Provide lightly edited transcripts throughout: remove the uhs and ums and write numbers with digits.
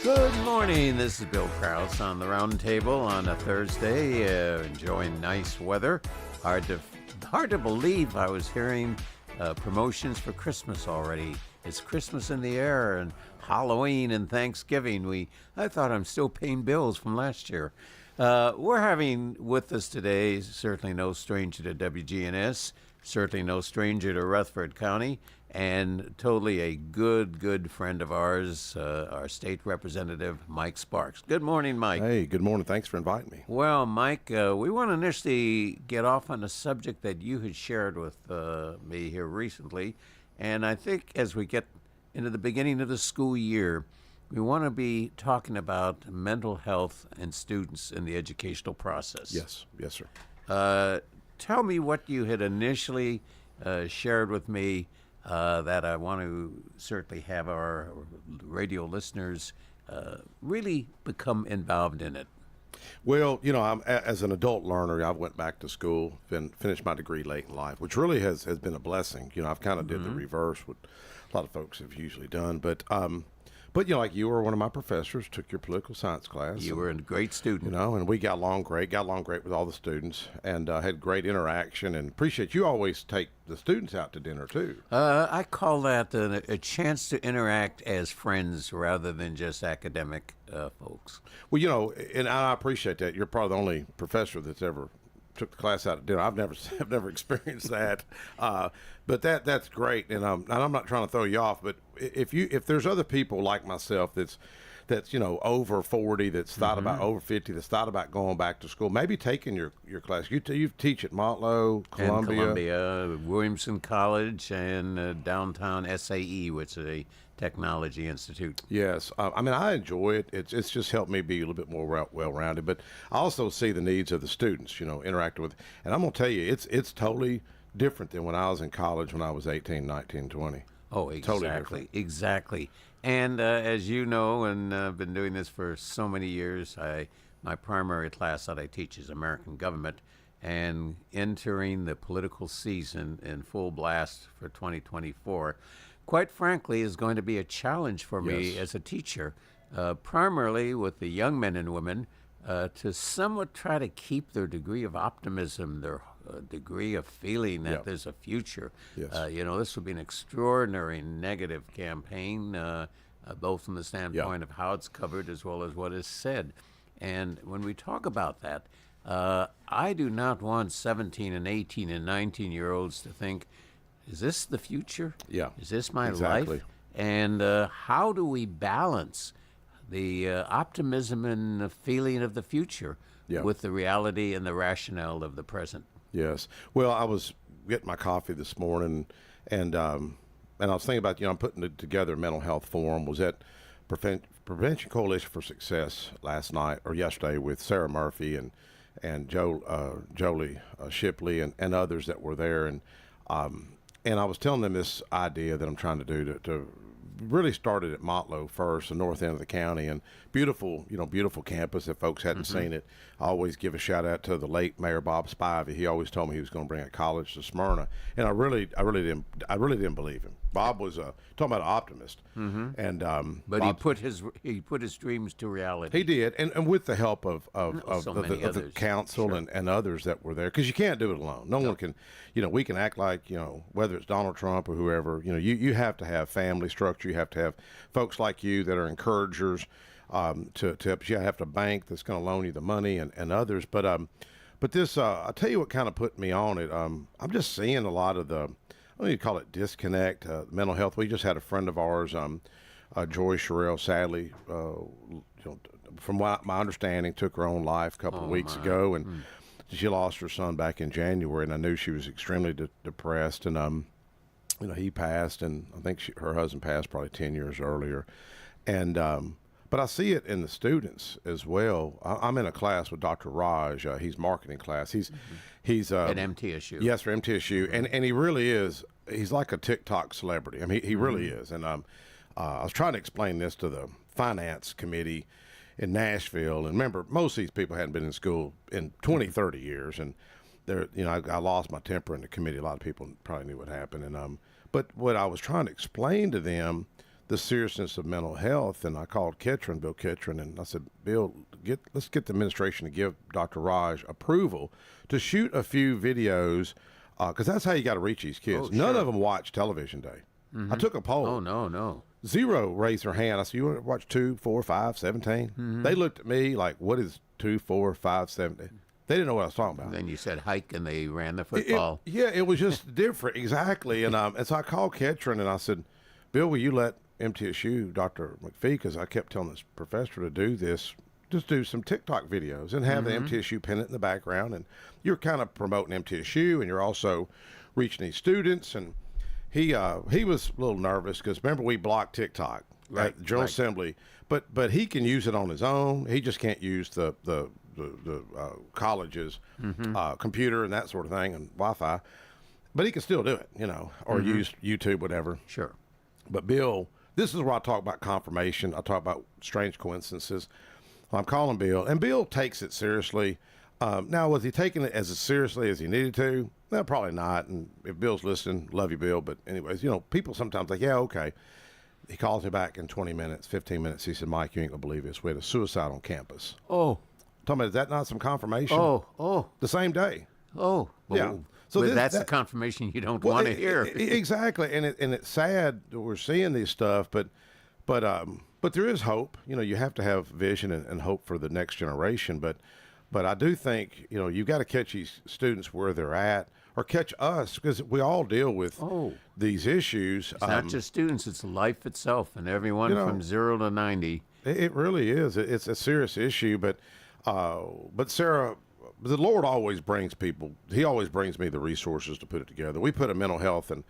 Good morning. This is Bill Krause on the Roundtable on a Thursday, enjoying nice weather. Hard to believe I was hearing promotions for Christmas already. It's Christmas in the air and Halloween and Thanksgiving. I thought I'm still paying bills from last year. We're having with us today, certainly no stranger to WGNS, certainly no stranger to Rutherford County, and totally a good friend of ours, our state representative, Mike Sparks. Good morning, Mike. Hey, good morning. Thanks for inviting me. Well, Mike, we want to initially get off on a subject that you had shared with me here recently, and I think as we get into the beginning of the school year, we want to be talking about mental health and students in the educational process. Yes, sir. Tell me what you had initially shared with me that I want to certainly have our radio listeners really become involved in it. Well, as an adult learner, I went back to school and finished my degree late in life, which really has been a blessing. I've kind of did the reverse, what a lot of folks have usually done. But like you were one of my professors, took your political science class. You were a great student. And we got along great with all the students, and had great interaction, and appreciate you always take the students out to dinner too. I call that a chance to interact as friends rather than just academic folks. Well, and I appreciate that. You're probably the only professor that's ever took the class out at dinner. I've never experienced that, but that's great. And I'm not trying to throw you off, but if there's other people like myself that's over 40, that's thought about over 50, that's thought about going back to school, maybe taking your class. You teach at Montlow, Columbia, Williamson College, and downtown SAE, which is a technology institute. Yes, I enjoy it. It's just helped me be a little bit more well-rounded. But I also see the needs of the students, interacting with. And I'm going to tell you, it's totally different than when I was in college when I was 18, 19, 20. Oh, exactly. And as you know, and I've been doing this for so many years, my primary class that I teach is American government, and entering the political season in full blast for 2024, quite frankly, is going to be a challenge for me as a teacher, primarily with the young men and women, to somewhat try to keep their degree of optimism, their degree of feeling that there's a future. Yes. This will be an extraordinary negative campaign, both from the standpoint of how it's covered as well as what is said. And when we talk about that, I do not want 17 and 18 and 19-year-olds to think, is this the future? Yeah. Is this my exactly. life? And how do we balance the optimism and the feeling of the future with the reality and the rationale of the present? Yes. Well, I was getting my coffee this morning, and I was thinking about, I'm putting together a mental health forum. Was at Prevention Coalition for Success yesterday with Sarah Murphy and Jolie Shipley and others that were there, and I was telling them this idea that I'm trying to do to really started at Montlow first, the north end of the county, and beautiful campus. If folks hadn't seen it, I always give a shout out to the late Mayor Bob Spivey. He always told me he was going to bring a college to Smyrna, and I really didn't believe him. Bob was talking about an optimist, and but Bob, he put his dreams to reality. he did, and with the help of So many the others. council Sure. and others that were there, because you can't do it alone. No one can. We can act like whether it's Donald Trump or whoever. You have to have family structure. You have to have folks like you that are encouragers to help. You have to bank that's going to loan you the money and others. But this I'll tell you what kind of put me on it. I'm just seeing a lot of the, I don't need to call it disconnect, mental health. We just had a friend of ours, Joy Sherrill, sadly, from what my understanding, took her own life a couple of weeks ago, and she lost her son back in January, and I knew she was extremely depressed, and he passed, and I think her husband passed probably 10 years earlier, and but I see it in the students as well. I'm in a class with Dr. Raj. He's marketing class. He's At MTSU. Yes, for MTSU, and he really is. He's like a TikTok celebrity. I mean, he really is. And I was trying to explain this to the finance committee in Nashville, and remember, most of these people hadn't been in school in 20, 30 years, and I lost my temper in the committee. A lot of people probably knew what happened, and but what I was trying to explain to them, the seriousness of mental health. And I called Bill Kitron, and I said, Bill, let's get the administration to give Dr. Raj approval to shoot a few videos, because that's how you got to reach these kids. None of them watch television day. I took a poll. Oh, no. 0 raised their hand. I said, you want to watch 2, 4, 5, 17? They looked at me like, what is 2, 4, 5, 17? They didn't know what I was talking about. Then you said hike, and they ran the football. It was just different, exactly. And so I called Ketron, and I said, Bill, will you let MTSU, Dr. McPhee, because I kept telling this professor to do this, just do some TikTok videos and have the MTSU pennant in the background. And you're kind of promoting MTSU, and you're also reaching these students. And he was a little nervous because, remember, we blocked TikTok at the General Assembly, but he can use it on his own. He just can't use the college's computer and that sort of thing and Wi-Fi, but he can still do it, or use YouTube, whatever. Sure. But Bill, this is where I talk about confirmation. I talk about strange coincidences. Well, I'm calling Bill, and Bill takes it seriously. Now, was he taking it as seriously as he needed to? No, probably not. And if Bill's listening, love you, Bill. But anyways, people sometimes like, yeah, okay. He calls me back in 20 minutes, 15 minutes. He said, Mike, you ain't gonna believe this. We had a suicide on campus. Oh. Tell me, is that not some confirmation? Oh. The same day. Oh. Well, yeah. So that's the confirmation you don't want to hear. Exactly, and it's sad that we're seeing these stuff, but there is hope. You have to have vision and hope for the next generation. But I do think you've got to catch these students where they're at, or catch us, because we all deal with these issues. It's not just students; it's life itself, and everyone from 0 to 90. It really is. It's a serious issue, but Sarah, the Lord always brings people. He always brings me the resources to put it together. We put a mental health and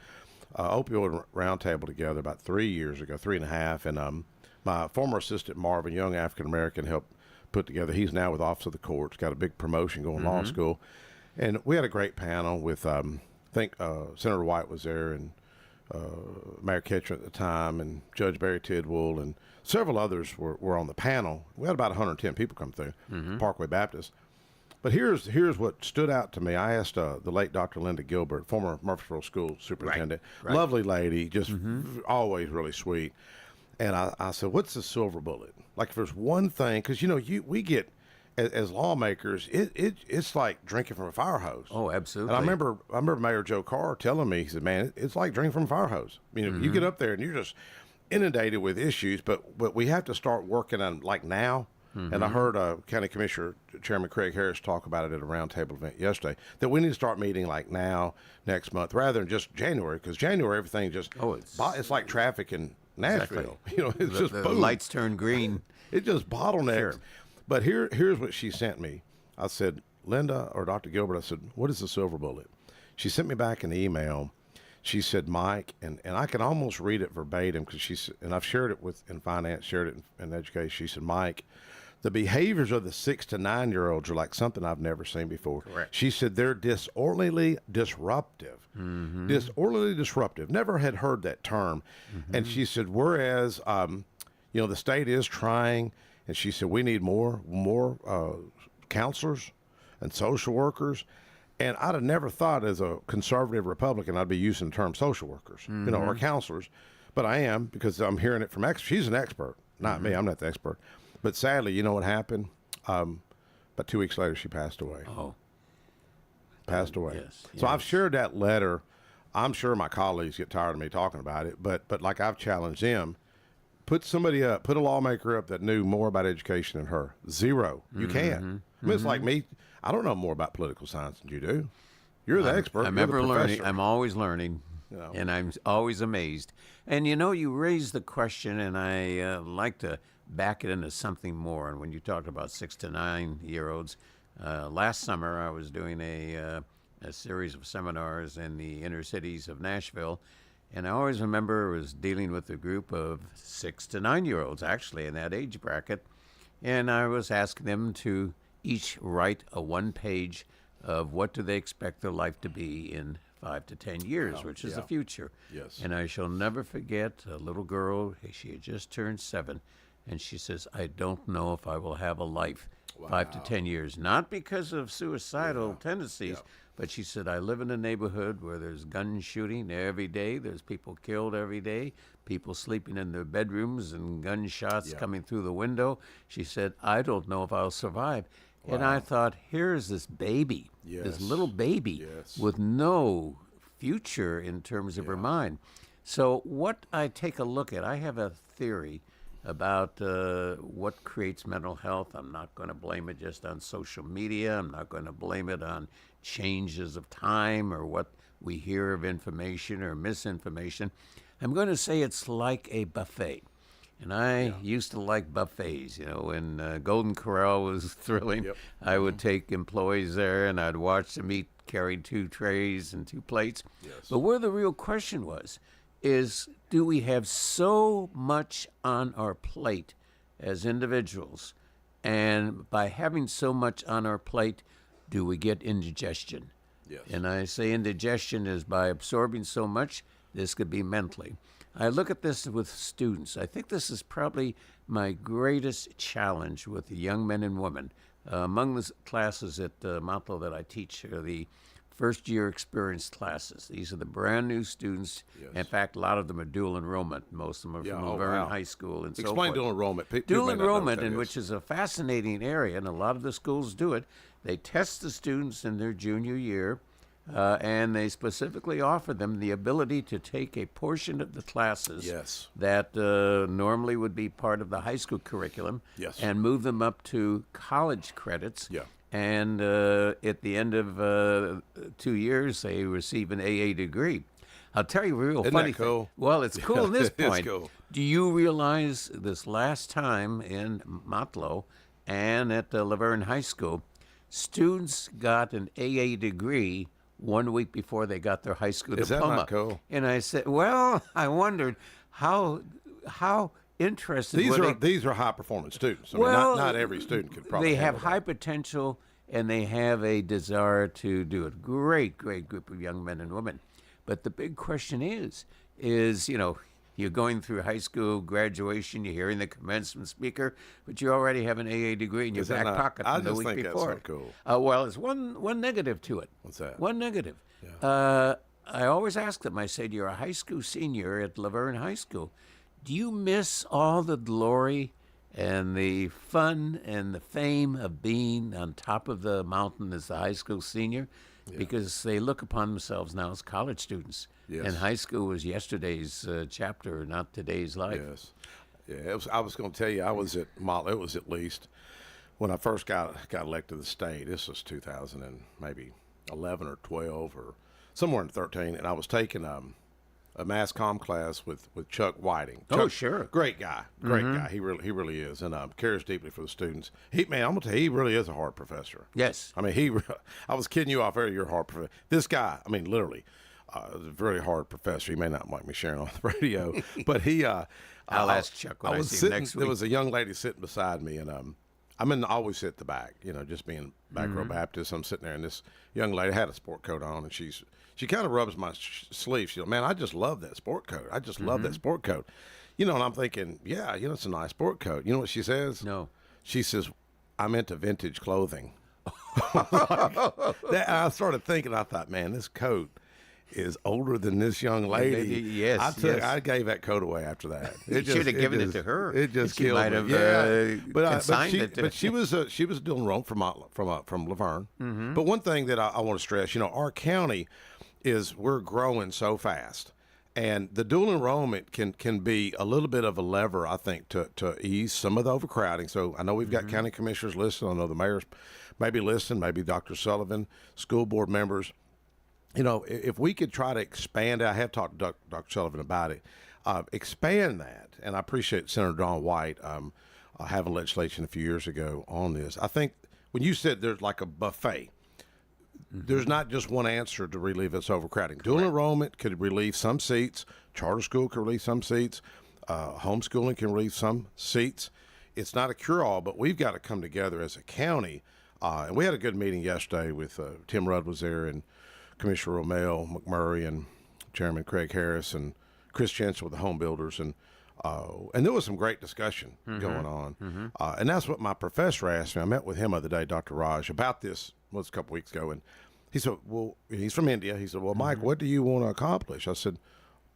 opioid roundtable together about 3 years ago, 3.5, and my former assistant Marvin, young African American, helped put together. He's now with Office of the Courts, got a big promotion going law school, and we had a great panel with I think Senator White was there, and Mayor Ketchum at the time, and Judge Barry Tidwell, and several others were on the panel. We had about 110 people come through, Parkway Baptist. But here's what stood out to me. I asked the late Dr. Linda Gilbert, former Murfreesboro School Superintendent, lovely lady, just always really sweet. And I said, what's the silver bullet? Like, if there's one thing, because, we get, as lawmakers, it's like drinking from a fire hose. Oh, absolutely. And I remember Mayor Joe Carr telling me, he said, man, it's like drinking from a fire hose. You get up there and you're just inundated with issues, but we have to start working on, like, now. And I heard County Commissioner Chairman Craig Harris talk about it at a roundtable event yesterday, that we need to start meeting like now, next month, rather than just January, because January, everything just, it's like traffic in Nashville. Exactly. It's just the boom. lights turn green. It just bottlenecks. Sure. But here's what she sent me. I said, Linda or Dr. Gilbert, I said, what is the silver bullet? She sent me back an email. She said, Mike, and I can almost read it verbatim, because and I've shared it in finance, shared it in education. She said, Mike, the behaviors of the 6 to 9 year olds are like something I've never seen before. Correct. She said they're disorderly disruptive. Disorderly disruptive. Never had heard that term. And she said, whereas, the state is trying, and she said, we need more counselors and social workers. And I'd have never thought, as a conservative Republican, I'd be using the term social workers, or counselors. But I am, because I'm hearing it from she's an expert, not me. I'm not the expert. But sadly, you know what happened? About 2 weeks later, she passed away. Oh. Passed away. Yes. So I've shared that letter. I'm sure my colleagues get tired of me talking about it, but like I've challenged them, put somebody up, put a lawmaker up that knew more about education than her. 0. You can't. I mean, it's like me. I don't know more about political science than you do. You're the expert. I'm You're the ever learning. professor. I'm always learning, and I'm always amazed. And you raised the question, and I like to back it into something more. And when you talked about 6 to 9 year olds, last summer I was doing a series of seminars in the inner cities of Nashville, and I always remember I was dealing with a group of 6 to 9 year olds, actually in that age bracket, and I was asking them to each write a 1-page of what do they expect their life to be in 5 to 10 years, which is the future. Yes. And I shall never forget a little girl. She had just turned 7. And she says, I don't know if I will have a life 5 to 10 years. Not because of suicidal tendencies, but she said, I live in a neighborhood where there's gun shooting every day. There's people killed every day. people sleeping in their bedrooms and gunshots coming through the window. She said, I don't know if I'll survive. Wow. And I thought, here's this baby, this little baby with no future in terms of her mind. So what I take a look at, I have a theory about what creates mental health. I'm not going to blame it just on social media. I'm not going to blame it on changes of time or what we hear of information or misinformation. I'm going to say it's like a buffet. And I used to like buffets. You know, when Golden Corral was thrilling, I would take employees there and I'd watch them eat, carry 2 trays and 2 plates. But where the real question was, is do we have so much on our plate as individuals, and by having so much on our plate, do we get indigestion? And I say indigestion is by absorbing so much. This could be mentally. I look at this with students. I think this is probably my greatest challenge with the young men and women. Among the classes at Motlow that I teach are the first-year experienced classes. These are the brand-new students. In fact, a lot of them are dual enrollment. Most of them are from Laverne High School and so forth. Explain dual enrollment. Dual enrollment, which is a fascinating area, and a lot of the schools do it. They test the students in their junior year, and they specifically offer them the ability to take a portion of the classes that normally would be part of the high school curriculum and move them up to college credits. And at the end of 2 years, they receive an AA degree. I'll tell you a real funny thing. Well, it's cool at this point. Do you realize this last time in Motlow and at Laverne High School, students got an AA degree 1 week before they got their high school diploma? Is that not cool? And I said, well, I wondered how interested these are high performance students. I mean, not every student could probably. They have handle high potential and they have a desire to do it. Great group of young men and women. But the big question is you know, you're going through high school graduation, you're hearing the commencement speaker, but you already have an AA degree in your back pocket from the week before. That's so cool. Well, it's one negative to it. What's that? One negative. I always ask them, I said, you're a high school senior at Laverne High School. Do you miss all the glory and the fun and the fame of being on top of the mountain as a high school senior? Because they look upon themselves now as college students. And high school was yesterday's chapter, not today's life. I was going to tell you, I was at Motlow. It was at least when I first got elected to the state. This was 2000 and maybe 11 or 12 or somewhere in 13, and I was taking a mass comm class with Chuck Whiting. Oh, sure. Great guy. Great guy. He really is. And cares deeply for the students. I'm going to tell you, he really is a hard professor. Yes. I mean, I was kidding you off earlier, you're a hard professor. This guy, I mean, literally, a very hard professor. He may not like me sharing on the radio, but he, I'll ask Chuck when I see him next week. There was a young lady sitting beside me, and always sit at the back, you know, just being back row Baptist. I'm sitting there, and this young lady had a sport coat on, and she kind of rubs my sleeve. She goes, man, I just love that sport coat. I just love that sport coat. You know, and I'm thinking, yeah, you know, it's a nice sport coat. You know what she says? No. She says, I'm into vintage clothing. I started thinking, I thought, man, this coat is older than this young lady. Yes, I gave that coat away after that. You should have given it to her. It just she killed might me. have consigned it to but she was doing wrong from Laverne. But one thing that I want to stress, you know, our county we're growing so fast, and the dual enrollment can be a little bit of a lever, I think, to ease some of the overcrowding. So I know we've got county commissioners listening. I know the mayor's maybe listening, maybe Dr. Sullivan, school board members. You know, if we could try to expand, I have talked to Dr. Sullivan about it, expand that. And I appreciate Senator Don White having legislation a few years ago on this. I think when you said there's like a buffet, there's not just one answer to relieve this overcrowding. Dual enrollment could relieve some seats. Charter school can relieve some seats. Homeschooling can relieve some seats. It's not a cure-all, but we've got to come together as a county. And we had a good meeting yesterday with Tim Rudd was there, and Commissioner Romel McMurray, and Chairman Craig Harris, and Chris Jensen with the home builders. And there was some great discussion going on. And that's what my professor asked me. I met with him the other day, Dr. Raj, about this. Was a couple weeks ago, and he said, well, he's from India. He said, well, Mike, what do you want to accomplish? I said,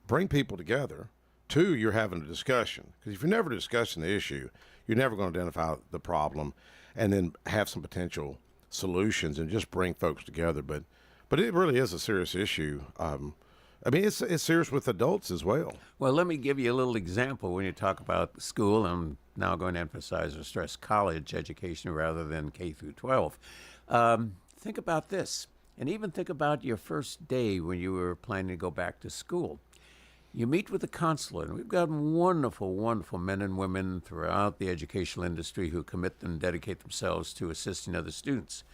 bring people together Two, you're having a discussion. Because if you're never discussing the issue, you're never going to identify the problem and then have some potential solutions and just bring folks together. But it really is a serious issue. I mean, it's serious with adults as well. Well, let me give you a little example when you talk about school. I'm now going to emphasize or stress college education rather than K through 12. Think about this, and even think about your first day when you were planning to go back to school. You meet with the counselor, and we've got wonderful, wonderful men and women throughout the educational industry who commit and dedicate themselves to assisting other students.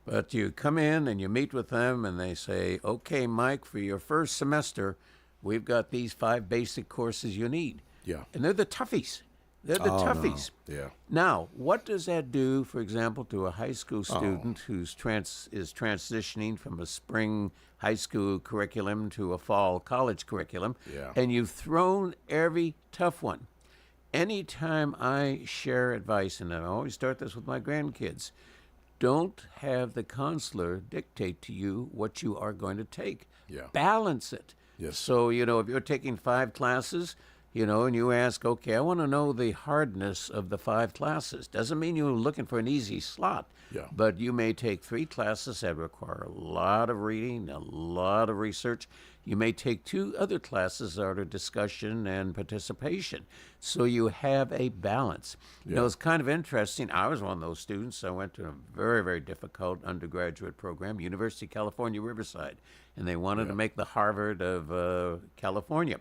But you come in and you meet with them, and they say, okay, Mike, for your first semester, we've got these 5 basic courses you need. Yeah. And they're the toughies. They're the toughies. No. Yeah. Now, what does that do, for example, to a high school student who's is transitioning from a spring high school curriculum to a fall college curriculum? Yeah. And you've thrown every tough one. Anytime I share advice, and I always start this with my grandkids, don't have the counselor dictate to you what you are going to take. Yeah. Balance it. Yes. So, if you're taking 5 classes, and you ask, okay, I want to know the hardness of the 5 classes. Doesn't mean you're looking for an easy slot. Yeah. But you may take 3 classes that require a lot of reading, a lot of research. You may take 2 other classes that are discussion and participation. So you have a balance. Yeah. It's kind of interesting. I was one of those students. I went to a very, very difficult undergraduate program, University of California, Riverside. And they wanted to make the Harvard of California.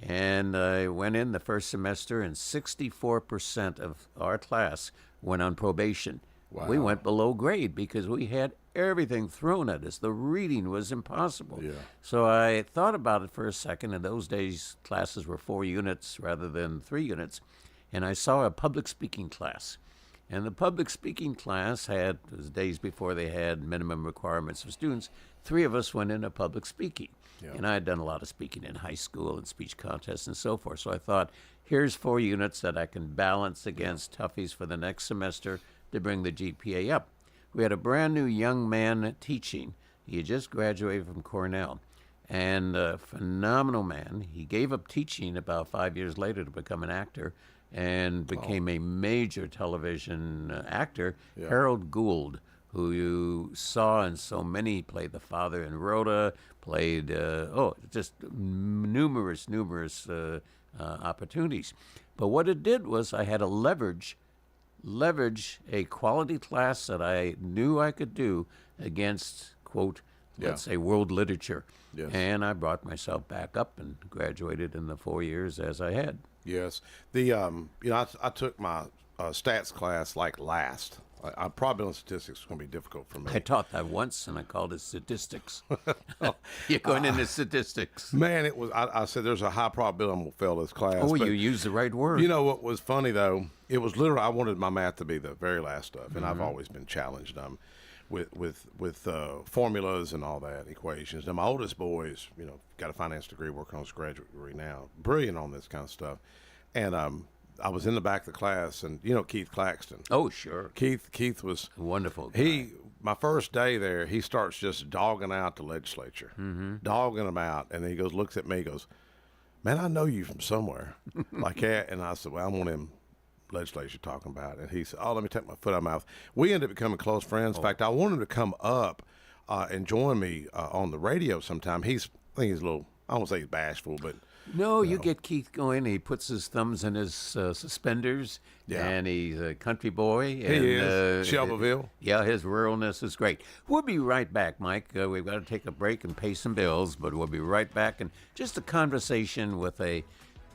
And I went in the first semester, and 64% of our class went on probation. Wow. We went below grade because we had everything thrown at us. The reading was impossible. Yeah. So I thought about it for a second. In those days, classes were 4 units rather than 3 units. And I saw a public speaking class. And the public speaking class had, it was days before they had minimum requirements for students, 3 of us went into public speaking. Yeah. And I had done a lot of speaking in high school and speech contests and so forth. So I thought, here's 4 units that I can balance against toughies for the next semester to bring the GPA up. We had a brand new young man teaching. He had just graduated from Cornell. And a phenomenal man. He gave up teaching about 5 years later to become an actor and became a major television actor. Yeah. Harold Gould, who you saw in so many, played the father in Rhoda, played, just numerous opportunities. But what it did was I had to leverage a quality class that I knew I could do against, quote, let's say world literature. Yes. And I brought myself back up and graduated in the 4 years as I had. Yes. The I took my stats class like last. I probably on statistics is going to be difficult for me. I taught that once, and I called it statistics. You're going into statistics. Man, it was. I said there's a high probability I'm going to fail this class. Oh, but you used the right word. You know what was funny though? It was literally I wanted my math to be the very last stuff, and I've always been challenged with formulas and all that, equations. Now my oldest boy's got a finance degree, working on his graduate degree now, brilliant on this kind of stuff, and I was in the back of the class, and Keith Claxton. Oh, sure. Keith was Wonderful guy. My first day there, he starts just dogging out the legislature, dogging them out, and then he looks at me, goes, "Man, I know you from somewhere," like that. And I said, "Well, I'm one of them legislature talking about it." And he said, "Oh, let me take my foot out of my mouth." We ended up becoming close friends. In fact, I wanted him to come up and join me on the radio sometime. I think he's a little, I won't say he's bashful, but No, you get Keith going. He puts his thumbs in his suspenders, and he's a country boy. He is. Shelbyville. Yeah, his ruralness is great. We'll be right back, Mike. We've got to take a break and pay some bills, but we'll be right back. And just a conversation with a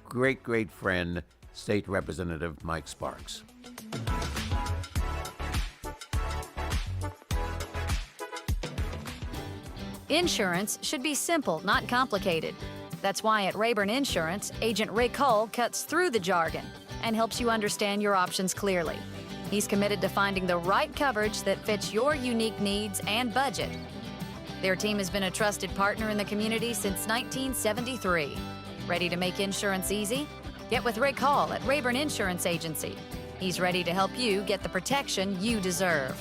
great, great friend, State Representative Mike Sparks. Insurance should be simple, not complicated. That's why at Rayburn Insurance, Agent Rick Hull cuts through the jargon and helps you understand your options clearly. He's committed to finding the right coverage that fits your unique needs and budget. Their team has been a trusted partner in the community since 1973. Ready to make insurance easy? Get with Rick Hall at Rayburn Insurance Agency. He's ready to help you get the protection you deserve.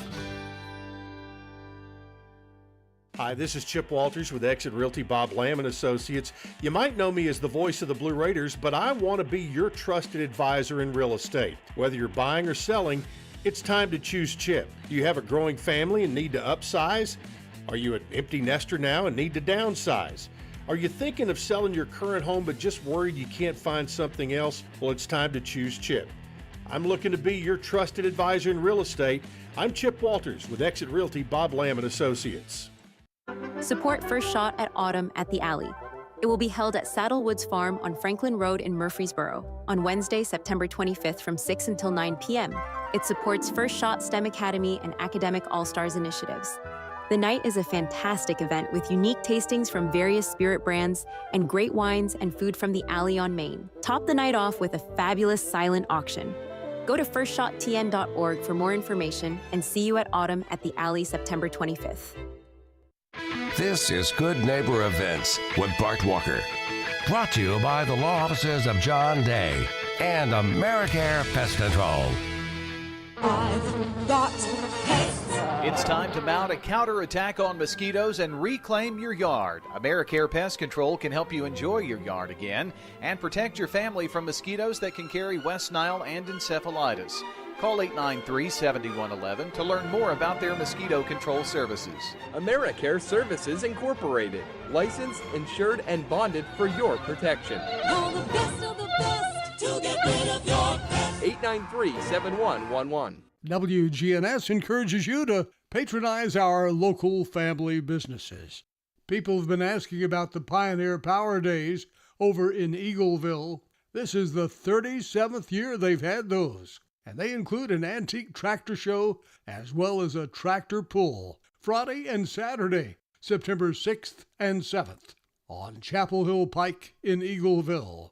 Hi, this is Chip Walters with Exit Realty Bob Lamb and Associates. You might know me as the voice of the Blue Raiders, but I want to be your trusted advisor in real estate. Whether you're buying or selling, it's time to choose Chip. Do you have a growing family and need to upsize? Are you an empty nester now and need to downsize? Are you thinking of selling your current home but just worried you can't find something else? Well, it's time to choose Chip. I'm looking to be your trusted advisor in real estate. I'm Chip Walters with Exit Realty Bob Lamb and Associates. Support First Shot at Autumn at the Alley. It will be held at Saddle Woods Farm on Franklin Road in Murfreesboro on Wednesday, September 25th from 6 until 9 p.m. It supports First Shot STEM Academy and Academic All-Stars initiatives. The night is a fantastic event with unique tastings from various spirit brands and great wines and food from the Alley on Main. Top the night off with a fabulous silent auction. Go to firstshottn.org for more information and see you at Autumn at the Alley September 25th. This is Good Neighbor Events with Bart Walker. Brought to you by the law offices of John Day and AmeriCare Pest Control. I've got pests. It's time to mount a counterattack on mosquitoes and reclaim your yard. AmeriCare Pest Control can help you enjoy your yard again and protect your family from mosquitoes that can carry West Nile and encephalitis. Call 893-7111 to learn more about their mosquito control services. AmeriCare Services Incorporated. Licensed, insured, and bonded for your protection. All the best of the best to get rid of your pests. 893-7111. WGNS encourages you to patronize our local family businesses. People have been asking about the Pioneer Power Days over in Eagleville. This is the 37th year they've had those. And they include an antique tractor show as well as a tractor pull Friday and Saturday, September 6th and 7th on Chapel Hill Pike in Eagleville.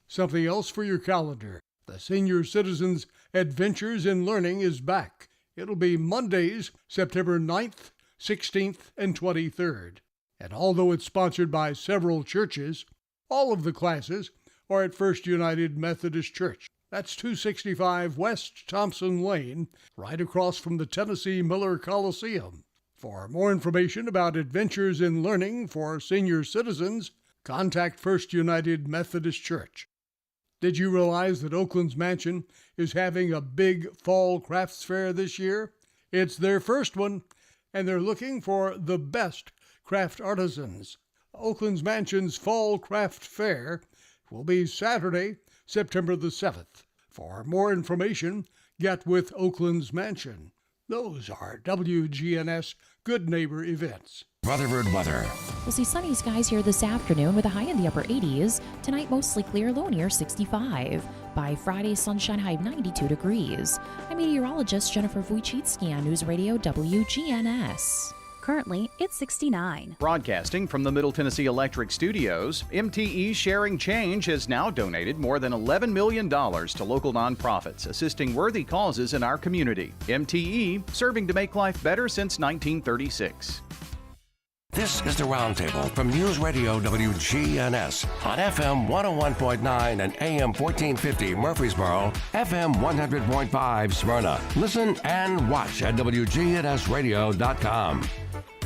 Something else for your calendar. The Senior Citizens Adventures in Learning is back. It'll be Mondays, September 9th, 16th, and 23rd. And although it's sponsored by several churches, all of the classes are at First United Methodist Church. That's 265 West Thompson Lane, right across from the Tennessee Miller Coliseum. For more information about Adventures in Learning for senior citizens, contact First United Methodist Church. Did you realize that Oakland's Mansion is having a big fall crafts fair this year? It's their first one, and they're looking for the best craft artisans. Oakland's Mansion's Fall Craft Fair will be Saturday, September the 7th. For more information, get with Oakland's Mansion. Those are WGNS Good Neighbor events. Rutherford weather. We'll see sunny skies here this afternoon with a high in the upper 80s. Tonight, mostly clear, low near 65. By Friday, sunshine high 92 degrees. I'm meteorologist Jennifer Wojcicki on News Radio WGNS. Currently, it's 69. Broadcasting from the Middle Tennessee Electric Studios, MTE Sharing Change has now donated more than $11 million to local nonprofits assisting worthy causes in our community. MTE, serving to make life better since 1936. This is the Roundtable from News Radio WGNS on FM 101.9 and AM 1450 Murfreesboro, FM 100.5 Smyrna. Listen and watch at WGNSradio.com.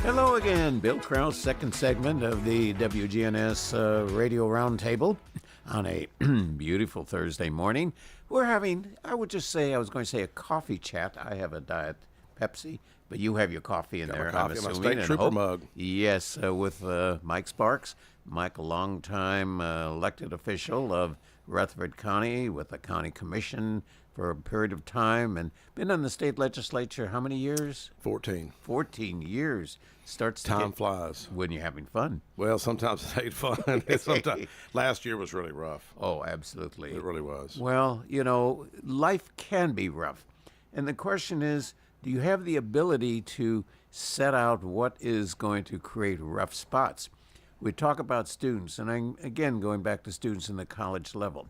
Hello again, Bill Krause, second segment of the WGNS Radio Roundtable on a beautiful Thursday morning. We're having, I was going to say a coffee chat. I have a Diet Pepsi, but you have your coffee in there, I'm assuming. My State Trooper mug. Yes, with Mike Sparks. Mike, a longtime elected official of Rutherford County with the county commission for a period of time and been in the state legislature how many years? 14. 14 years. Time flies. When you're having fun. Well, sometimes it ain't fun. Sometimes, last year was really rough. Oh, absolutely. It really was. Well, life can be rough. And the question is, do you have the ability to set out what is going to create rough spots? We talk about students, and I'm, again, going back to students in the college level.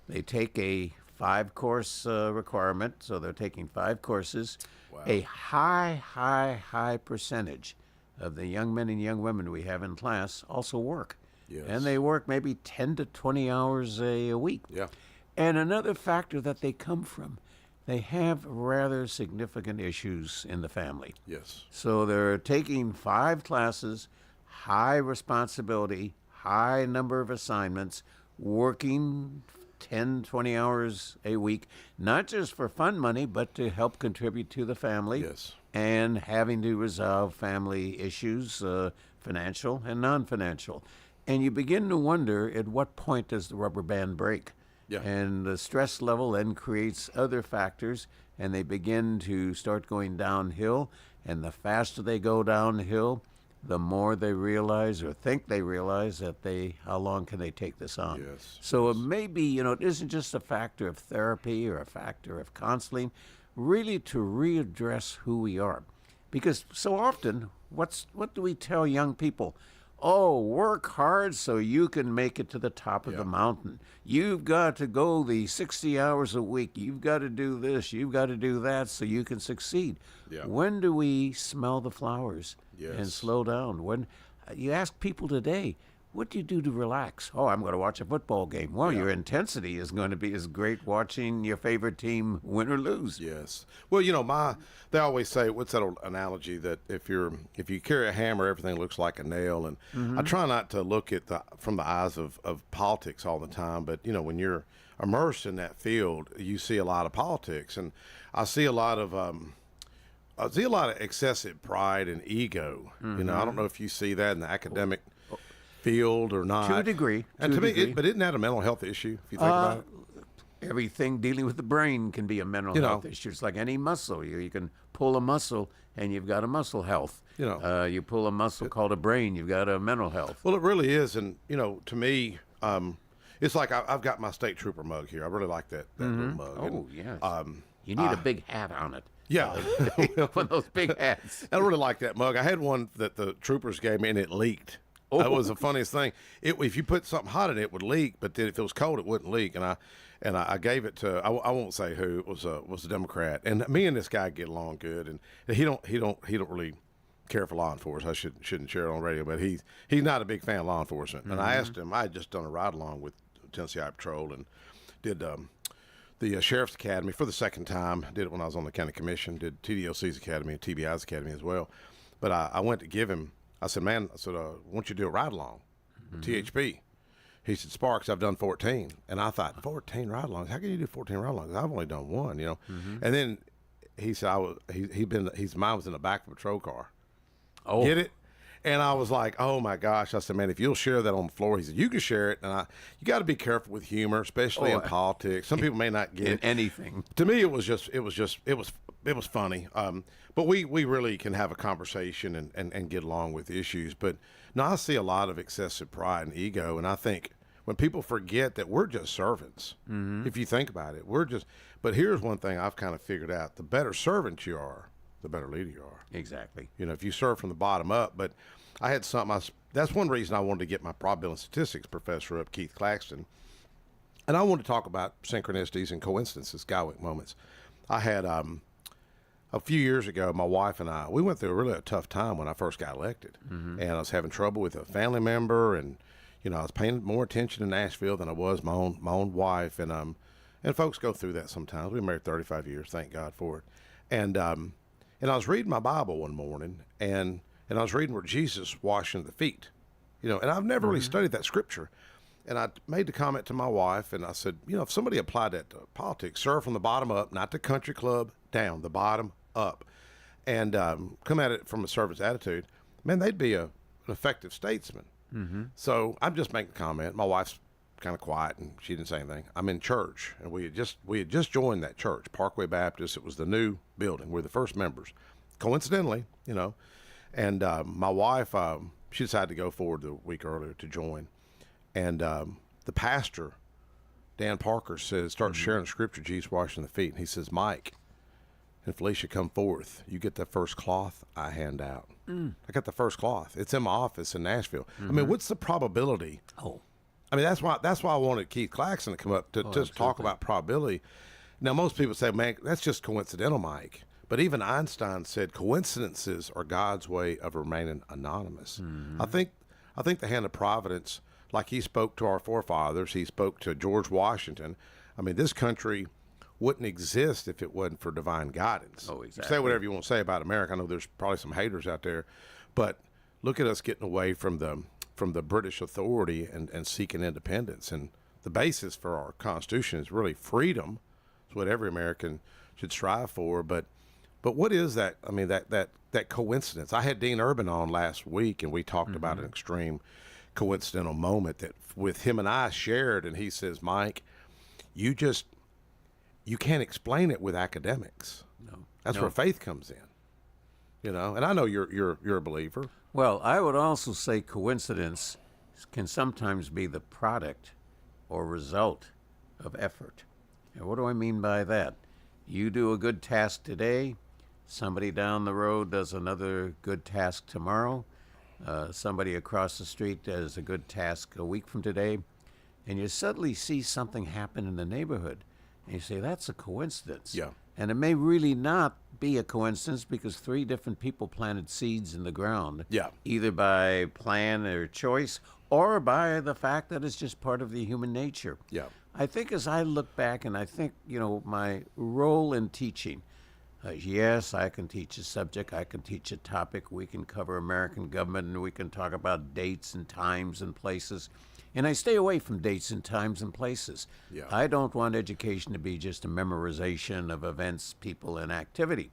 They take a 5-course requirement, so they're taking 5 courses. Wow. A high percentage of the young men and young women we have in class also work. Yes. And they work maybe 10 to 20 hours a week. Yeah. And another factor that they come from, they have rather significant issues in the family. Yes. So they're taking 5 classes, high responsibility, high number of assignments, working 10, 20 hours a week, not just for fun money, but to help contribute to the family. Yes. And having to resolve family issues, financial and non-financial. And you begin to wonder, at what point does the rubber band break? Yeah. And the stress level then creates other factors, and they begin to start going downhill. And the faster they go downhill, the more they realize or think they realize that how long can they take this on? Yes. So it may be, it isn't just a factor of therapy or a factor of counseling, really to readdress who we are. Because so often, what do we tell young people? Oh, work hard so you can make it to the top of the mountain. You've got to go the 60 hours a week. You've got to do this. You've got to do that so you can succeed. Yeah. When do we smell the flowers and Yes. slow down? When you ask people today, what do you do to relax? Oh, I'm going to watch a football game. Well, your intensity is going to be as great watching your favorite team win or lose. Yes. Well, they always say, what's that old analogy, that if you carry a hammer, everything looks like a nail. And I try not to look at from the eyes of politics all the time, but when you're immersed in that field, you see a lot of politics, and I see a lot of excessive pride and ego. I don't know if you see that in the academic field or not. To a degree. And to me, but isn't that a mental health issue, if you think about it? Everything dealing with the brain can be a mental health issue. It's like any muscle. You can pull a muscle, and you've got a muscle health. You pull a muscle called a brain, you've got a mental health. Well, it really is. And, to me, it's like I've got my state trooper mug here. I really like that little mug. Oh, yes. You need a big hat on it. Yeah. One of those big hats. I really like that mug. I had one that the troopers gave me, and it leaked. That was the funniest thing. If you put something hot in it, it would leak, but then if it was cold, it wouldn't leak. And I gave it to, I won't say who, it was a Democrat. And me and this guy get along good, and he don't really care for law enforcement. I shouldn't share it on radio, but he's not a big fan of law enforcement. And I asked him, I had just done a ride along with Tennessee Highway Patrol and did the Sheriff's Academy for the second time. Did it when I was on the county commission. Did TDOC's Academy and TBI's Academy as well. But I went to give him, I said, man, why don't you do a ride along? THP. He said, Sparks, I've done 14. And I thought, 14 ride alongs? How can you do 14 ride alongs? I've only done one, And then he said, mine was in the back of a patrol car. Oh. Get it? And I was like, oh my gosh. I said, man, if you'll share that on the floor, he said, you can share it. And you got to be careful with humor, especially in politics. Some people may not get it. Anything. To me, it was funny. But we really can have a conversation and get along with issues. But no, I see a lot of excessive pride and ego. And I think when people forget that we're just servants, if you think about it, but here's one thing I've kind of figured out. The better servant you are, the better leader you are. Exactly. If you serve from the bottom up. But I had something, that's one reason I wanted to get my probability and statistics professor up, Keith Claxton. And I wanted to talk about synchronicities and coincidences, Godwick moments. I had, a few years ago, my wife and I, we went through a tough time when I first got elected. And I was having trouble with a family member, and, I was paying more attention in Nashville than I was my own wife. And folks go through that sometimes. We were married 35 years, thank God for it. And I was reading my Bible one morning, and I was reading where Jesus washing the feet, and I've never really studied that scripture. And I made the comment to my wife, and I said, if somebody applied that to politics, serve from the bottom up, not the country club down, the bottom up, and come at it from a servant's attitude, man, they'd be an effective statesman. So I'm just making a comment. My wife's kind of quiet, and she didn't say anything. I'm in church, and we had just joined that church, Parkway Baptist. It was the new building. We're the first members, coincidentally, And my wife, she decided to go forward the week earlier to join, and the pastor, Dan Parker, starts sharing the scripture, Jesus washing the feet, and he says, Mike and Felicia, come forth. You get the first cloth I hand out. I got the first cloth. It's in my office in Nashville. I mean, what's the probability? I mean, that's why I wanted Keith Claxton to come up to just talk about probability. Now, most people say, man, that's just coincidental, Mike. But even Einstein said coincidences are God's way of remaining anonymous. I think the hand of providence, like he spoke to our forefathers, he spoke to George Washington. I mean, this country wouldn't exist if it wasn't for divine guidance. Oh, exactly. Say whatever you want to say about America. I know there's probably some haters out there, but look at us getting away from the British authority and seeking independence. And the basis for our Constitution is really freedom. It's what every American should strive for. But what is that? I mean, that coincidence. I had Dean Urban on last week, and we talked about an extreme coincidental moment that with him and I shared, and he says, Mike, you can't explain it with academics. No. That's where faith comes in. You know, and I know you're a believer. Well, I would also say coincidence can sometimes be the product or result of effort. And what do I mean by that? You do a good task today, somebody down the road does another good task tomorrow, somebody across the street does a good task a week from today, and you suddenly see something happen in the neighborhood, and you say, that's a coincidence. Yeah. And it may really not be a coincidence because 3 different people planted seeds in the ground. Yeah. Either by plan or choice or by the fact that it's just part of the human nature. Yeah. I think as I look back and I think, my role in teaching, yes, I can teach a subject, I can teach a topic, we can cover American government, and we can talk about dates and times and places. And I stay away from dates and times and places. Yeah. I don't want education to be just a memorization of events, people, and activity.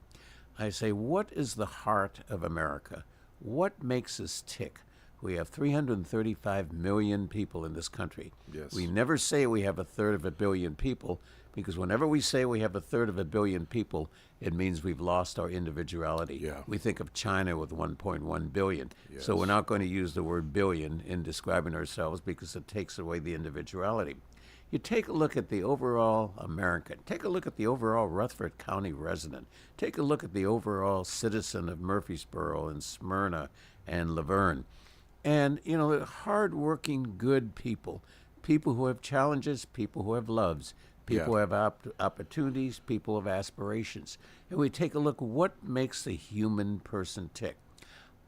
I say, what is the heart of America? What makes us tick? We have 335 million people in this country. Yes. We never say we have 1/3 of a billion people, because whenever we say we have 1/3 of a billion people, it means we've lost our individuality. Yeah. We think of China with 1.1 billion. Yes. So we're not going to use the word billion in describing ourselves because it takes away the individuality. You take a look at the overall American. Take a look at the overall Rutherford County resident. Take a look at the overall citizen of Murfreesboro and Smyrna and Laverne. And, hard-working, good people who have challenges, people who have loves, people who have opportunities, people have aspirations. And we take a look, what makes the human person tick?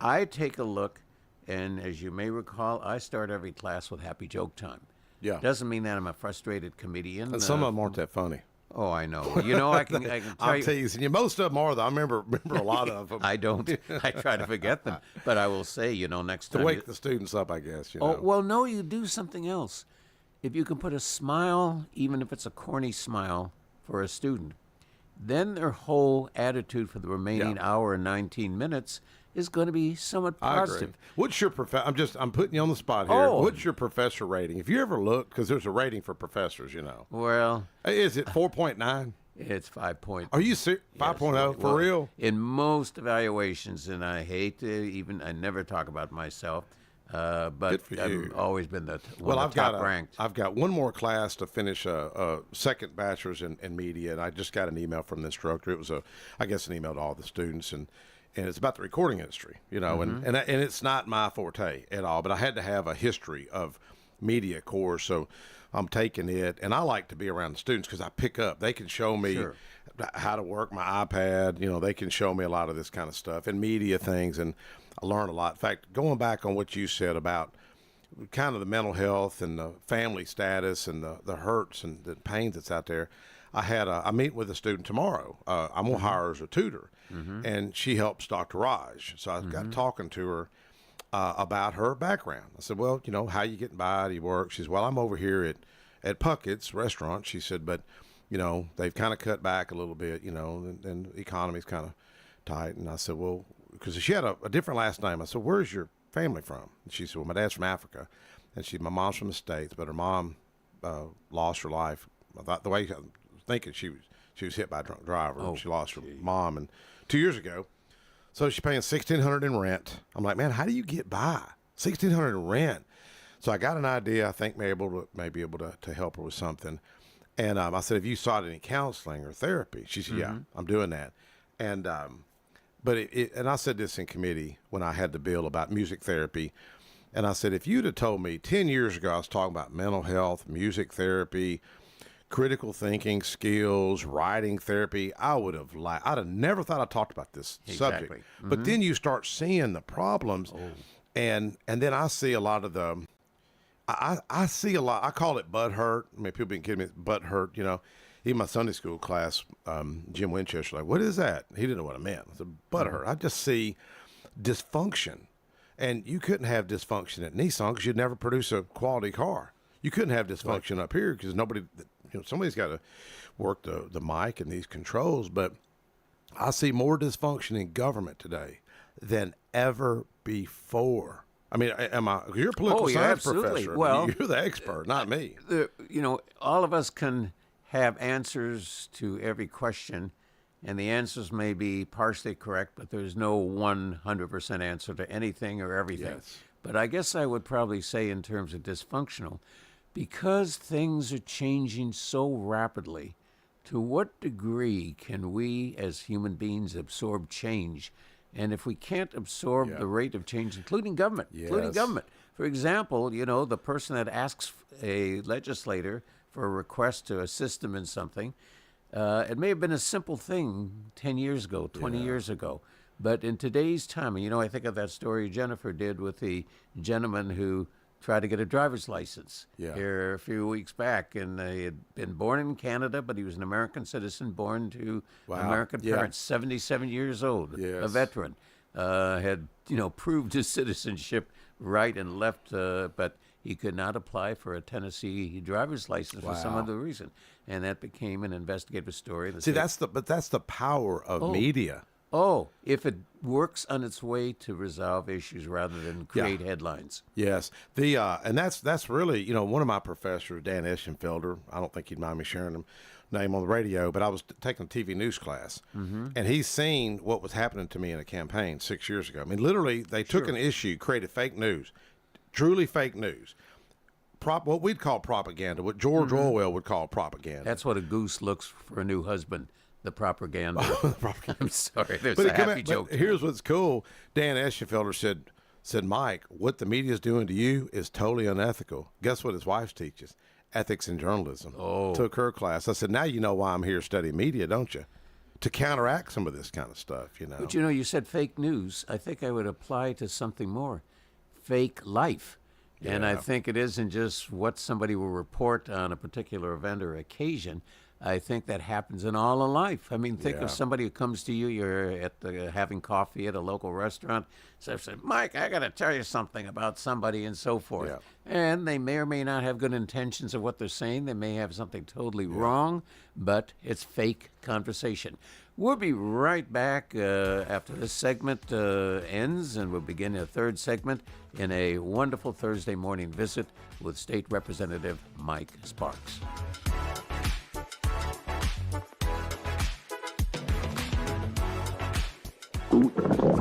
I take a look, and as you may recall, I start every class with happy joke time. Yeah. Doesn't mean that I'm a frustrated comedian. And some of them aren't that funny. Oh, I know. I can tell I'm teasing you. Most of them are, though. I remember a lot of them. I don't. I try to forget them. But I will say, next time. To wake the students up, I guess. Oh, well, no, you do something else. If you can put a smile, even if it's a corny smile, for a student, then their whole attitude for the remaining hour and 19 minutes is going to be somewhat positive. I agree. What's your I'm putting you on the spot here. Oh. What's your professor rating? If you ever look, because there's a rating for professors, Well, is it 4.9? It's 5.0. Are you serious? 5.0 for real? In most evaluations, and I hate to I never talk about myself, but I've always been the top ranked. I've got one more class to finish a second bachelor's in media, and I just got an email from the instructor. It was I guess an email to all the students, and it's about the recording industry, and it's not my forte at all, but I had to have a history of media course, so I'm taking it, and I like to be around the students because I pick up. They can show me how to work my iPad. They can show me a lot of this kind of stuff and media things, and I learn a lot. In fact, going back on what you said about kind of the mental health and the family status and the hurts and the pains that's out there, I meet with a student tomorrow. I'm going to hire her as a tutor, and she helps Dr. Raj. So I got talking to her about her background. I said, well, how you getting by? Do you work? She says, well, I'm over here at Puckett's restaurant. She said, but, they've kind of cut back a little bit, and the economy's kind of tight. And I said, well, because she had a different last name. I said, where's your family from? And she said, well, my dad's from Africa. And my mom's from the States, but her mom lost her life. I thought the way I was thinking she was hit by a drunk driver. Oh, she lost her mom, and 2 years ago. So she's paying $1,600 in rent. I'm like, man, how do you get by? $1,600 in rent. So I got an idea. I think maybe able to help her with something. And I said, have you sought any counseling or therapy? She said, yeah, I'm doing that. And and I said this in committee when I had the bill about music therapy. And I said, if you'd have told me 10 years ago I was talking about mental health, music therapy, critical thinking skills, writing therapy, I'd have never thought I talked about this subject. But then you start seeing the problems, and then I see a lot of I see a lot. I call it butt hurt. I mean, people been kidding me, butt hurt. even my Sunday school class, Jim Winchester, like, what is that? He didn't know what I meant. I said, butthurt. I just see dysfunction. And you couldn't have dysfunction at Nissan because you'd never produce a quality car. You couldn't have dysfunction up here because somebody's got to work the mic and these controls. But I see more dysfunction in government today than ever before. I mean, you're a political science professor. Well, you're the expert, not me. All of us can have answers to every question, and the answers may be partially correct, but there's no 100% answer to anything or everything. Yes. But I guess I would probably say in terms of dysfunctional, because things are changing so rapidly, to what degree can we as human beings absorb change? And if we can't absorb the rate of change, including government, for example, the person that asks a legislator for a request to assist them in something, it may have been a simple thing 10 years ago, 20 years ago. But in today's time, I think of that story Jennifer did with the gentleman who tried to get a driver's license here a few weeks back. And he had been born in Canada, but he was an American citizen, born to American parents, 77 years old, a veteran. Had, proved his citizenship right and left, but he could not apply for a Tennessee driver's license for some other reason. And that became an investigative story. That's the power of media. Oh, if it works on its way to resolve issues rather than create headlines. Yes. And that's really, one of my professors, Dan Eschenfelder, I don't think he'd mind me sharing his name on the radio, but I was taking a TV news class, and he's seen what was happening to me in a campaign 6 years ago. I mean, literally, they took an issue, created fake news, truly fake news. What we'd call propaganda, what George Orwell would call propaganda. That's what a goose looks for a new husband. The propaganda. I'm sorry, there's but a happy joke. Here's what's cool. Dan Eschenfelder said, Mike, what the media is doing to you is totally unethical. Guess what his wife teaches? Ethics in journalism. Took her class. I said, now you know why I'm here studying media, don't you? To counteract some of this kind of stuff, But you said fake news. I think I would apply to something more. Fake life. Yeah. And I think it isn't just what somebody will report on a particular event or occasion. I think that happens in all of life. I mean, think of somebody who comes to you, you're at having coffee at a local restaurant, says, Mike, I got to tell you something about somebody and so forth. Yeah. And they may or may not have good intentions of what they're saying. They may have something totally wrong, but it's fake conversation. We'll be right back after this segment ends, and we'll begin a third segment in a wonderful Thursday morning visit with State Representative Mike Sparks.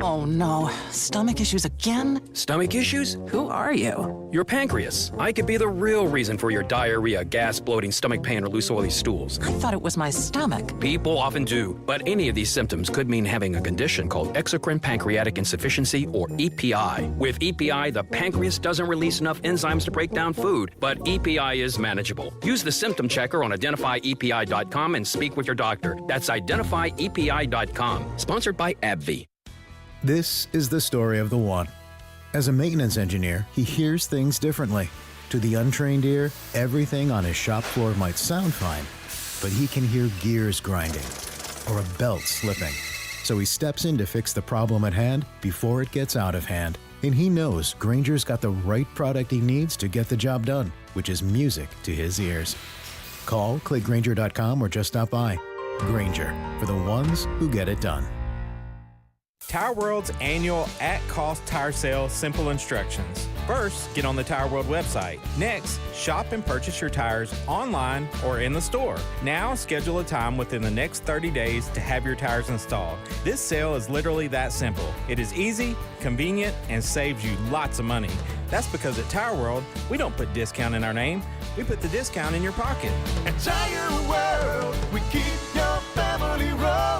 Oh no, stomach issues again? Stomach issues? Who are you? Your pancreas. I could be the real reason for your diarrhea, gas, bloating, stomach pain, or loose oily stools. I thought it was my stomach. People often do, but any of these symptoms could mean having a condition called exocrine pancreatic insufficiency, or EPI. With EPI, the pancreas doesn't release enough enzymes to break down food, but EPI is manageable. Use the symptom checker on identifyepi.com and speak with your doctor. That's identifyepi.com. Sponsored by AbbVie. This is the story of the one. As a maintenance engineer, he hears things differently. To the untrained ear, everything on his shop floor might sound fine, but he can hear gears grinding or a belt slipping. So he steps in to fix the problem at hand before it gets out of hand. And he knows Grainger's got the right product he needs to get the job done, which is music to his ears. Call, click Grainger.com, or just stop by. Grainger, for the ones who get it done. Tire World's annual at-cost tire sale simple instructions. First, get on the Tire World website. Next, shop and purchase your tires online or in the store. Now, schedule a time within the next 30 days to have your tires installed. This sale is literally that simple. It is easy, convenient, and saves you lots of money. That's because at Tire World, we don't put discount in our name. We put the discount in your pocket. At Tire World, we keep your family rolling.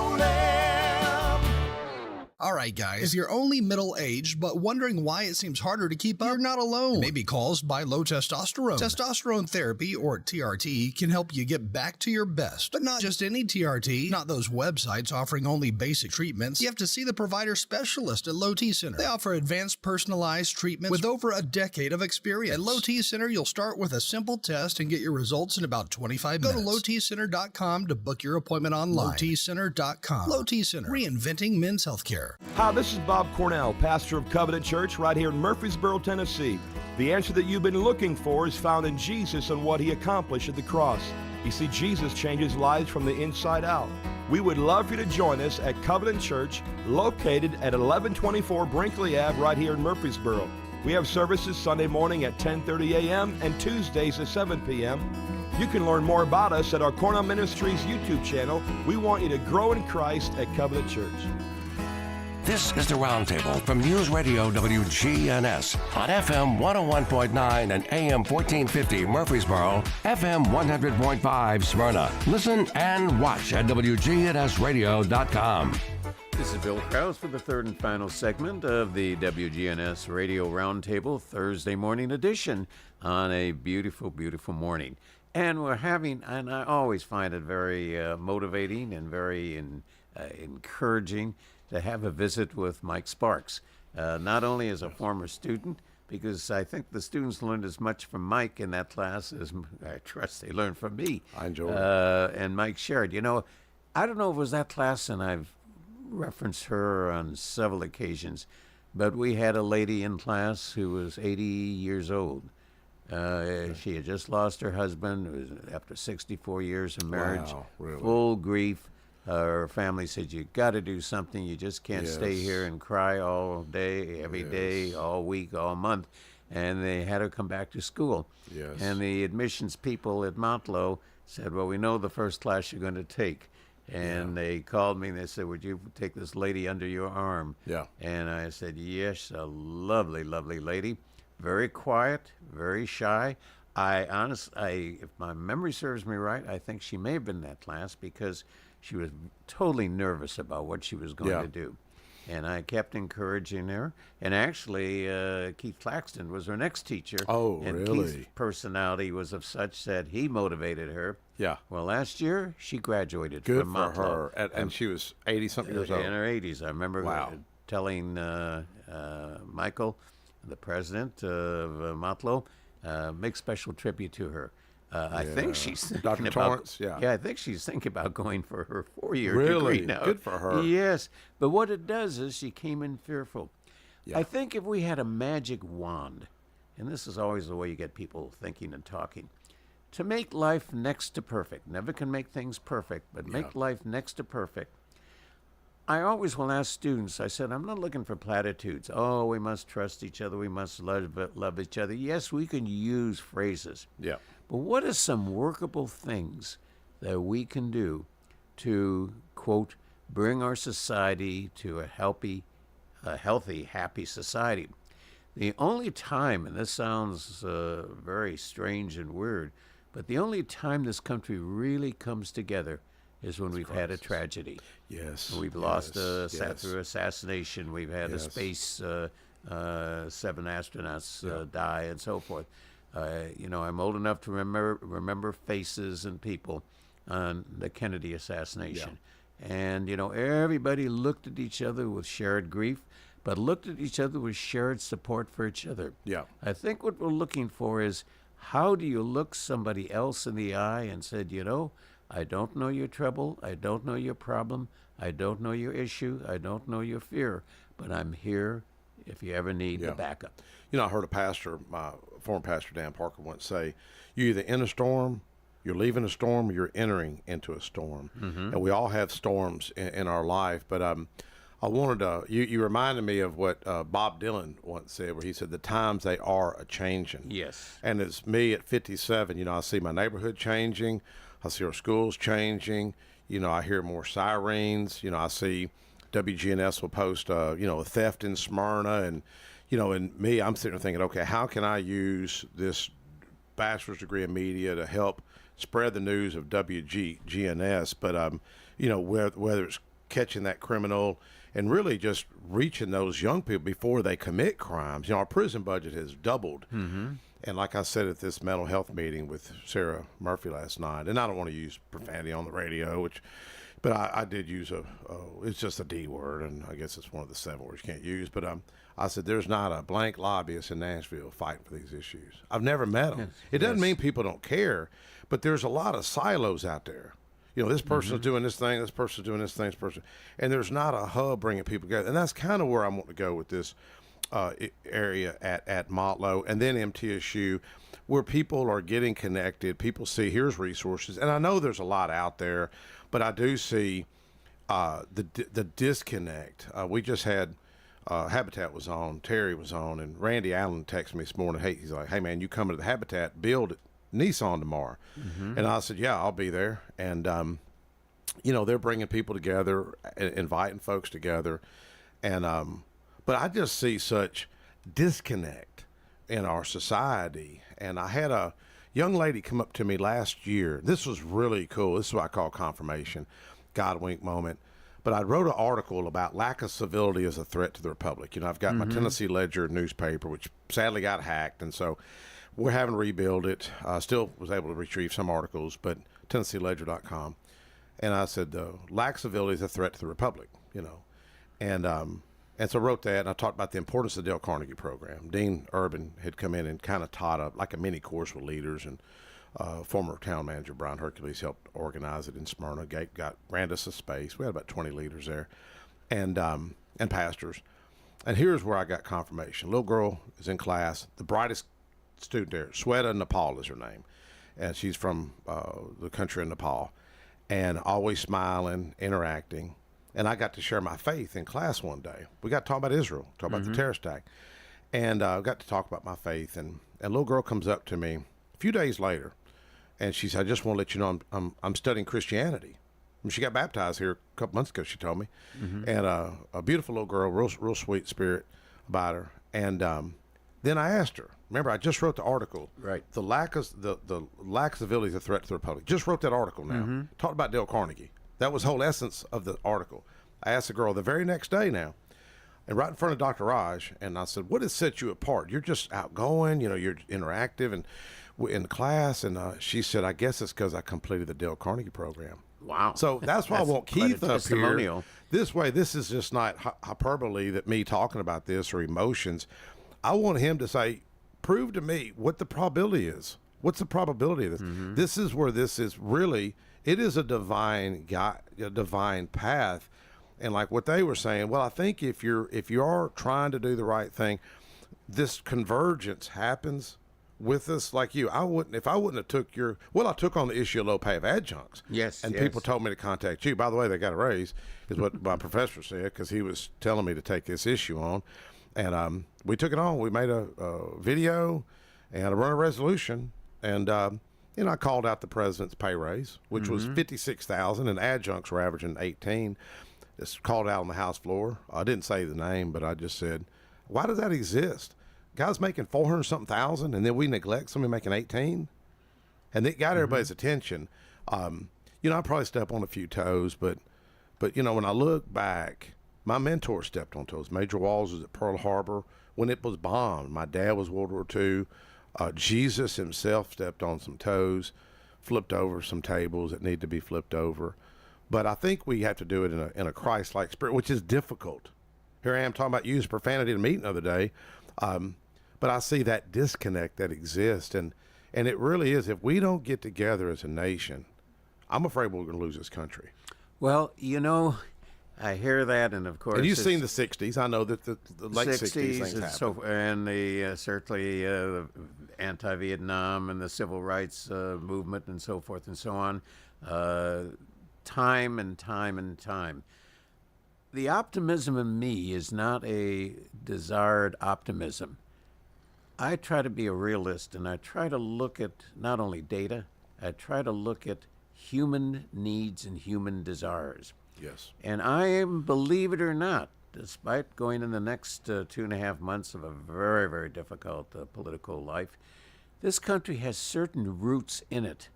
All right, right, guys. If you're only middle-aged but wondering why it seems harder to keep up, you're not alone. It may be caused by low testosterone. Testosterone therapy, or TRT, can help you get back to your best. But not just any TRT, not those websites offering only basic treatments. You have to see the provider specialist at Low T Center. They offer advanced personalized treatments with over a decade of experience. At Low T Center, you'll start with a simple test and get your results in about 25 minutes. Go to lowtcenter.com to book your appointment online. lowtcenter.com. Low T Center, reinventing men's healthcare. Hi, this is Bob Cornell, pastor of Covenant Church right here in Murfreesboro, Tennessee. The answer that you've been looking for is found in Jesus and what he accomplished at the cross. You see, Jesus changes lives from the inside out. We would love for you to join us at Covenant Church, located at 1124 Brinkley Ave right here in Murfreesboro. We have services Sunday morning at 10:30 a.m. and Tuesdays at 7 p.m. You can learn more about us at our Cornell Ministries YouTube channel. We want you to grow in Christ at Covenant Church. This is the Roundtable from News Radio WGNS on FM 101.9 and AM 1450 Murfreesboro, FM 100.5 Smyrna. Listen and watch at WGNSradio.com. This is Bill Krause for the third and final segment of the WGNS Radio Roundtable Thursday morning edition on a beautiful, beautiful morning. And we're having, and I always find it very motivating and very encouraging to have a visit with Mike Sparks, not only as a former student, because I think the students learned as much from Mike in that class as I trust they learned from me. I enjoyed it. And Mike shared. You know, I don't know if it was that class, and I've referenced her on several occasions, but we had a lady in class who was 80 years old. She had just lost her husband. It was after 64 years of marriage. Wow, really? Full grief. Her family said, you got to do something. You just can't stay here and cry all day, every day, all week, all month. And they had her come back to school. Yes. And the admissions people at Montlow said, well, we know the first class you're going to take. And they called me and they said, would you take this lady under your arm? Yeah. And I said, yes, a lovely, lovely lady. Very quiet, very shy. If my memory serves me right, I think she may have been in that class because she was totally nervous about what she was going to do. And I kept encouraging her. And actually, Keith Claxton was her next teacher. Oh, and really? Keith's personality was of such that he motivated her. Yeah. Well, last year, she graduated Good from for Montlow. her. And she was 80-something years old. In her 80s. I remember telling Michael, the president of Montlow, make special tribute to her. I think she's thinking Dr. about Torrance, I think she's thinking about going for her 4-year Really? degree now. Good for her. Yes, but what it does is she came in fearful. Yeah. I think if we had a magic wand, and this is always the way you get people thinking and talking, to make life next to perfect. Never can make things perfect, but make life next to perfect. I always will ask students, I said, I'm not looking for platitudes. Oh, we must trust each other. We must love each other. Yes, we can use phrases. Yeah. But what are some workable things that we can do to, quote, bring our society to a healthy, happy society? The only time, and this sounds very strange and weird, but the only time this country really comes together is when we've had a tragedy. Yes. We've lost sat through assassination. We've had a space, 7 astronauts die and so forth. I'm old enough to remember faces and people on the Kennedy assassination. Yeah. And, everybody looked at each other with shared grief, but looked at each other with shared support for each other. Yeah. I think what we're looking for is, how do you look somebody else in the eye and said, I don't know your trouble, I don't know your problem, I don't know your issue, I don't know your fear, but I'm here if you ever need the backup. I heard a pastor, my former pastor Dan Parker, once say, you're either in a storm, you're leaving a storm, or you're entering into a storm. Mm-hmm. And we all have storms in our life, but I wanted to, you reminded me of what Bob Dylan once said, where he said, the times they are a-changing. Yes. And it's me at 57, I see my neighborhood changing, I see our schools changing, I hear more sirens, I see WGNS will post, a theft in Smyrna, and, and me, I'm sitting there thinking, okay, how can I use this bachelor's degree in media to help spread the news of WGNS? But, whether it's catching that criminal and really just reaching those young people before they commit crimes. You know, our prison budget has doubled. Mm-hmm. And like I said at this mental health meeting with Sarah Murphy last night, and I don't want to use profanity on the radio, but I did use it's just a D word, and I guess it's one of the 7 words you can't use. But I said, there's not a blank lobbyist in Nashville fighting for these issues. I've never met them. Yes. It doesn't mean people don't care, but there's a lot of silos out there. You know, this person's doing this thing, this person's doing this thing, this person, and there's not a hub bringing people together. And that's kind of where I want to go with this area at Motlow and then MTSU, where people are getting connected. People see here's resources, and I know there's a lot out there, but I do see the disconnect. We just had Habitat was on, Terry was on, and Randy Allen texted me this morning. Hey, he's like, hey man, you coming to the Habitat build at Nissan tomorrow? And I said, yeah, I'll be there. And you know, they're bringing people together, inviting folks together, and but I just see such disconnect in our society. And I had a young lady come up to me last year. This was really cool. This is what I call confirmation, God wink moment. But I wrote an article about lack of civility as a threat to the republic. You know, I've got my Tennessee Ledger newspaper, which sadly got hacked, and so we're having to rebuild it. I still was able to retrieve some articles, but TennesseeLedger.com. And I said, lack of civility is a threat to the republic, you know. And so I wrote that, and I talked about the importance of the Dale Carnegie program. Dean Urban had come in and kind of taught up like a mini course with leaders, and former town manager Brian Hercules helped organize it in Smyrna. Ran us a space. We had about 20 leaders there, and pastors. And here's where I got confirmation. Little girl is in class, the brightest student there. Sweta Nepal is her name, and she's from the country of Nepal, and always smiling, interacting. And I got to share my faith in class one day. We got to talk about Israel, talk about the terrorist attack, and got to talk about my faith. And a little girl comes up to me a few days later, and she said, "I just want to let you know I'm studying Christianity." And she got baptized here a couple months ago, she told me. And a beautiful little girl, real sweet spirit about her. And then I asked her. Remember, I just wrote the article. Right. The lack of civility is a threat to the republic. Just wrote that article now. Talked about Dale Carnegie. That was the whole essence of the article. I asked the girl the very next day now, and right in front of Dr. Raj, and I said, what has set you apart? You're just outgoing, you know, you're interactive and in class. And she said, I guess it's because I completed the Dale Carnegie program. Wow. So that's why I want Keith up testimonial. here. This way, this is just not hyperbole that me talking about this or emotions. I want him to say, prove to me what the probability is. What's the probability of this? This is where this is really, it is a divine path. And like what they were saying, well, I think if you are trying to do the right thing, this convergence happens with us. Like you, if I wouldn't have took I took on the issue of low pay of adjuncts. Yes. And people told me to contact you. By the way, they got a raise, is what my professor said, because he was telling me to take this issue on. And we took it on. We made a video and I run a resolution. And I called out the president's pay raise, which was $56,000, and adjuncts were averaging 18. It's called out on the House floor. I didn't say the name, but I just said, why does that exist? Guys making 400-something thousand, and then we neglect somebody making 18? And it got everybody's attention. I probably step on a few toes, but when I look back, my mentor stepped on toes. Major Walls was at Pearl Harbor when it was bombed. My dad was World War II. Jesus himself stepped on some toes, flipped over some tables that need to be flipped over. But I think we have to do it in a Christ-like spirit, which is difficult. Here I am talking about using profanity in a meeting the other day, but I see that disconnect that exists, and it really is. If we don't get together as a nation, I'm afraid we're going to lose this country. Well, I hear that, and of course, and you've seen the '60s. I know that the late '60s things happened. And certainly anti-Vietnam and the civil rights movement and so forth and so on. Time and time and time. The optimism in me is not a desired optimism. I try to be a realist, and I try to look at not only data, I try to look at human needs and human desires. Yes. And I am, believe it or not, despite going in the next 2.5 months of a very, very difficult political life, this country has certain roots in it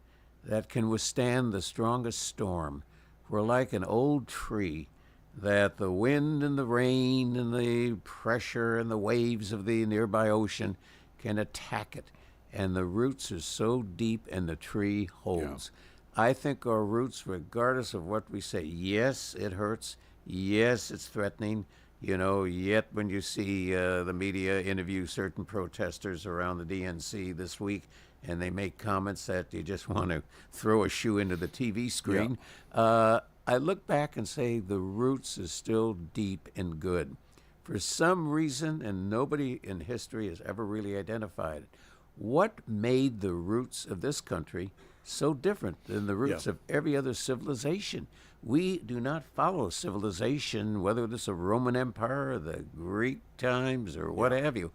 that can withstand the strongest storm. We're like an old tree that the wind and the rain and the pressure and the waves of the nearby ocean can attack it. And the roots are so deep and the tree holds. I think our roots, regardless of what we say, yes, it hurts. Yes, it's threatening. Yet when you see the media interview certain protesters around the DNC this week, and they make comments that you just want to throw a shoe into the TV screen, I look back and say the roots is still deep and good. For some reason, and nobody in history has ever really identified it, what made the roots of this country so different than the roots of every other civilization? We do not follow civilization, whether it's a Roman Empire or the Greek times or what have you.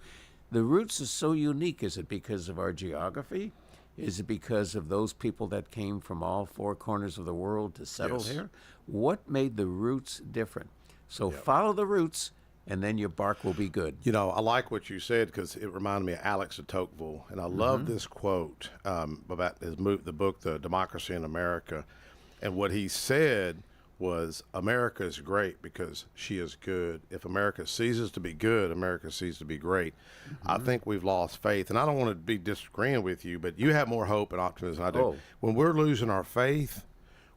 The roots are so unique. Is it because of our geography? Is it because of those people that came from all four corners of the world to settle here? What made the roots different? So follow the roots, and then your bark will be good. I like what you said because it reminded me of Alex de Tocqueville, and I love this quote about the book, The Democracy in America, and what he said was, America is great because she is good. If America ceases to be good, America ceases to be great. I think we've lost faith, and I don't want to be disagreeing with you, but you have more hope and optimism than I do. When we're losing our faith,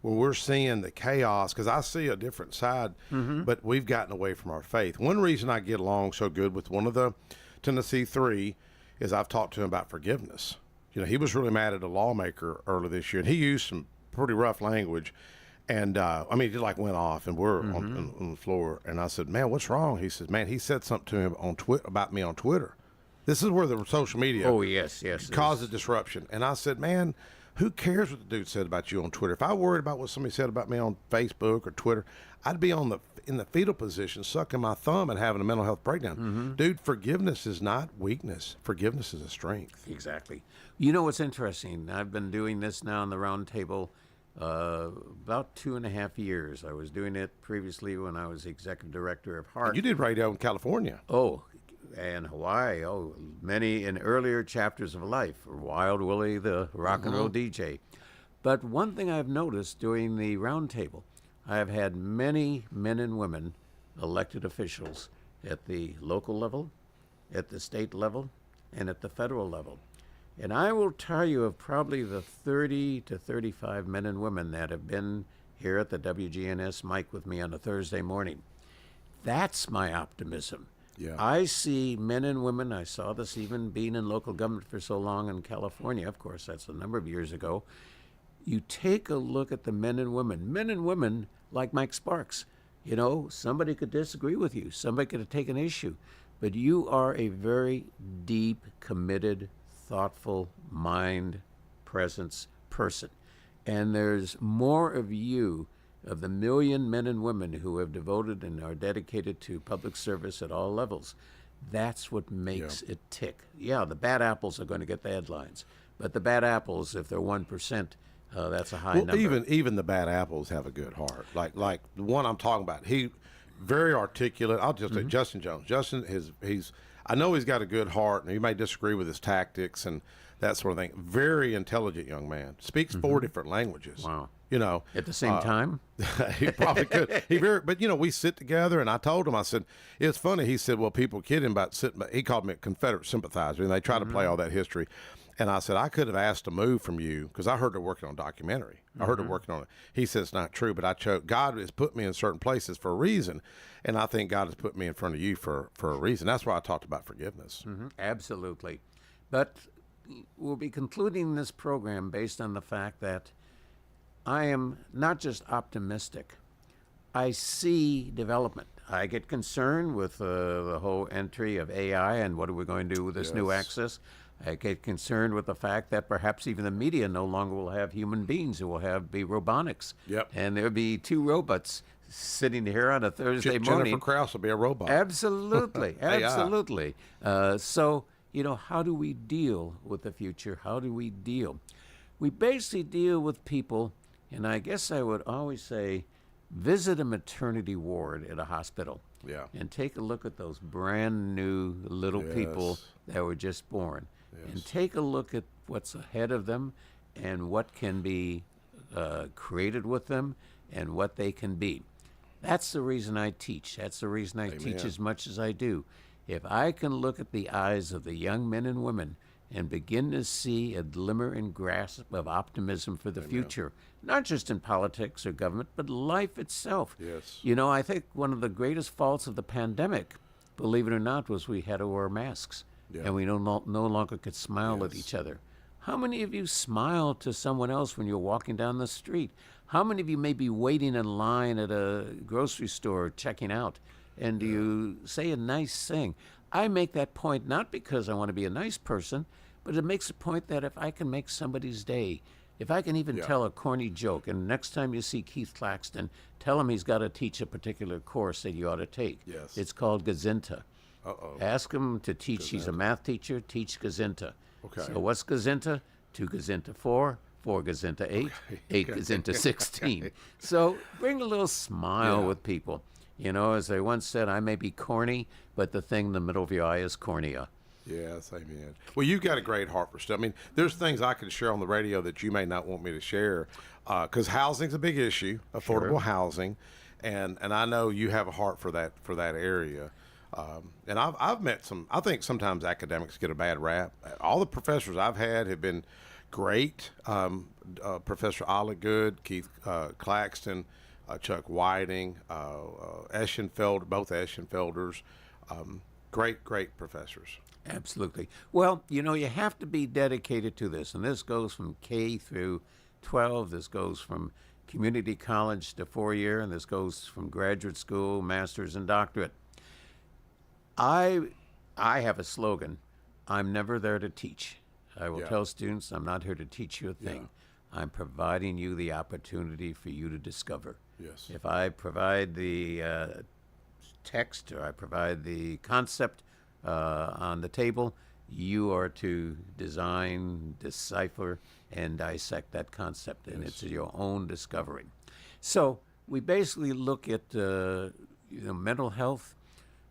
when we're seeing the chaos, because I see a different side, but we've gotten away from our faith. One reason I get along so good with one of the Tennessee Three is I've talked to him about forgiveness. He was really mad at a lawmaker earlier this year, and he used some pretty rough language. And, he just went off, and we're on the floor. And I said, man, what's wrong? He says, man, he said something to him about me on Twitter. This is where the social media causes disruption. And I said, man, who cares what the dude said about you on Twitter? If I worried about what somebody said about me on Facebook or Twitter, I'd be in the fetal position, sucking my thumb and having a mental health breakdown. Dude, forgiveness is not weakness. Forgiveness is a strength. Exactly. What's interesting? I've been doing this now on the Roundtable about 2.5 years. I was doing it previously when I was executive director of Heart. You did radio in California. And Hawaii. Many in earlier chapters of life. Wild Willie, the rock and roll DJ. But one thing I've noticed during the Roundtable, I have had many men and women, elected officials, at the local level, at the state level, and at the federal level. And I will tell you of probably the 30 to 35 men and women that have been here at the WGNS mic with me on a Thursday morning. That's my optimism. I see men and women, I saw this even being in local government for so long in California, of course, that's a number of years ago. You take a look at the men and women like Mike Sparks. Somebody could disagree with you, somebody could have taken issue, but you are a very deep, committed, thoughtful mind presence person. And there's more of you, of the million men and women who have devoted and are dedicated to public service at all levels. That's what makes it tick. The bad apples are going to get the headlines, but the bad apples, if they're 1%, that's a high number. Even the bad apples have a good heart. Like the one I'm talking about, he very articulate. I'll just say Justin Jones. Justin I know he's got a good heart, and you may disagree with his tactics and that sort of thing. Very intelligent young man. Speaks 4 different languages. Wow. At the same time? He probably could. But we sit together, and I told him, I said, it's funny. He said, well, people kid him about sitting, he called me a Confederate sympathizer, and they try to play all that history. And I said, I could have asked to move from you, because I heard they're working on a documentary. I heard they're working on it. He said, it's not true, but I chose. God has put me in certain places for a reason, and I think God has put me in front of you for a reason. That's why I talked about forgiveness. Absolutely. But we'll be concluding this program based on the fact that I am not just optimistic. I see development. I get concerned with the whole entry of AI and what are we going to do with this new access. I get concerned with the fact that perhaps even the media no longer will have human beings. It will be robotics. And there'll be 2 robots sitting here on a Thursday morning. Jennifer Krause will be a robot. Absolutely. Absolutely. So, how do we deal with the future? How do we deal? We basically deal with people, and I guess I would always say, visit a maternity ward at a hospital. And take a look at those brand new little people that were just born. And take a look at what's ahead of them and what can be created with them and what they can be. That's the reason I teach. That's the reason I teach Amen. as much as I do. If I can look at the eyes of the young men and women and begin to see a glimmer and grasp of optimism for the future, not just in politics or government, but life itself. Yes. You know, I think one of the greatest faults of the pandemic, believe it or not, was we had to wear masks, and we no longer could smile at each other. How many of you smile to someone else when you're walking down the street? How many of you may be waiting in line at a grocery store checking out, and do you say a nice thing? I make that point not because I want to be a nice person, but it makes a point that if I can make somebody's day, if I can even tell a corny joke, and next time you see Keith Claxton, tell him he's got to teach a particular course that you ought to take. Yes. It's called Gazinta. Uh-oh. Ask him to teach. He's a math teacher. Teach Gazinta. Okay. So what's Gazinta? 2 Gazinta 4, 4 Gazinta 8, 8 Gazinta 16. So bring a little smile with people. You know, as they once said, I may be corny, but the thing in the middle of your eye is cornea. Yes, amen. Well, you've got a great heart for stuff. I mean, there's things I can share on the radio that you may not want me to share, because housing's a big issue, affordable housing, and I know you have a heart for that area. And I've met some. I think sometimes academics get a bad rap. All the professors I've had have been great. Professor Oligood, Keith Claxton, Chuck Whiting, Eschenfelder, both Eschenfelders. Great professors. Absolutely. Well, you know, you have to be dedicated to this, and this goes from K through 12. This goes from community college to 4-year, and this goes from graduate school, master's, and doctorate. I have a slogan. I'm never there to teach. I will tell students I'm not here to teach you a thing. I'm providing you the opportunity for you to discover. Yes. If I provide the text or I provide the concept on the table, you are to design, decipher, and dissect that concept, and it's your own discovery. So we basically look at mental health.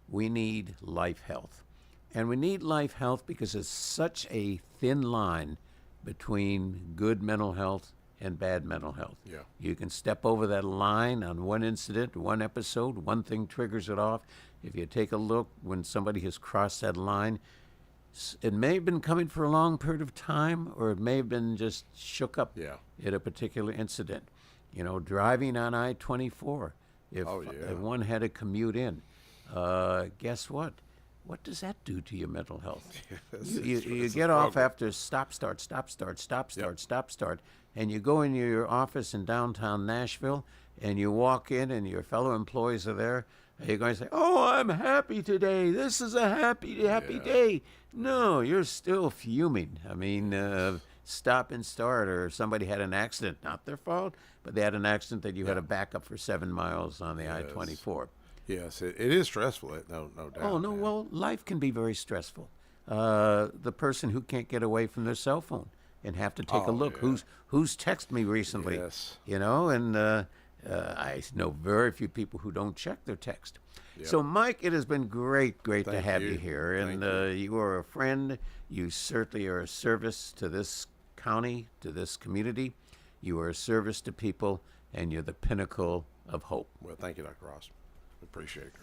We need life health. And we need life health because it's such a thin line between good mental health and bad mental health. Yeah. You can step over that line on one incident, one episode, one thing triggers it off. If you take a look when somebody has crossed that line, it may have been coming for a long period of time, or it may have been just shook up at a particular incident. You know, driving on I-24, if one had to commute in, guess what? What does that do to your mental health? You get off after stop, start, and you go in your office in downtown Nashville, and you walk in, and your fellow employees are there. And you're going to say, "Oh, I'm happy today. This is a happy day." No, you're still fuming. I mean, stop and start, or somebody had an accident, not their fault, but they had an accident that you had to back up for 7 miles on the I-24. Yes, it is stressful. No doubt. Oh, no, well, life can be very stressful. The person who can't get away from their cell phone and have to take a look. Who's texted me recently? Yes. You know, and I know very few people who don't check their text. Yep. So, Mike, it has been great to have you here. And you are a friend. You certainly are a service to this county, to this community. You are a service to people, and you're the pinnacle of hope. Well, thank you, Dr. Ross. Appreciate it.